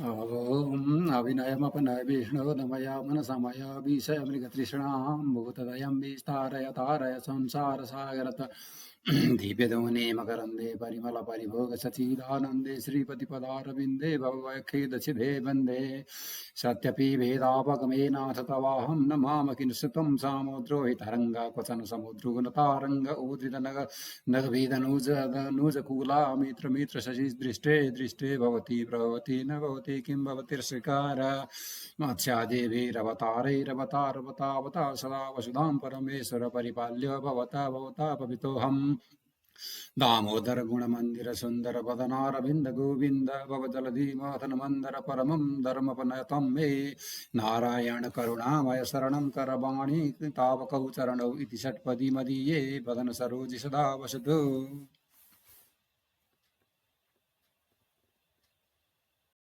ॐ अभिनयमपनय विष्णोर्नमया मनसमया विषय मृगतृष्णां भूतदयं विस्तारय तारय संसारसागरत दीप्यदोने मकरन्दे परिमलपरिभोगसचिदानन्दे श्रीपतिपदारविन्दे भवखेदचिदे वन्दे सत्यपि वेदापगमेनाथ तवाहं नमामि किंसुतं सामुद्रो हि तरङ्गा क्वचन समुद्रोगुणतारङ्ग उदितनग नगभेदनुजकूला मित्रमित्रशशि दृष्टे दृष्टे भवति प्रभवति न भवति किं भवतिर्षिकार मत्स्यादेवीरवतारैरवतारवतावता सदा वसुधां परमेश्वर परिपाल्य भवता भवता पवितोऽहम् दामोदर गुणमन्दिर सुन्दर वदनारविन्द गोविन्द भवजलधिमथन मन्दर परमं धर्मपनयतं मे नारायण करुणामय शरणं करवाणि तावकौ चरणौ इति षट्पदी मदीये वदन सरोजि सदा वसतु।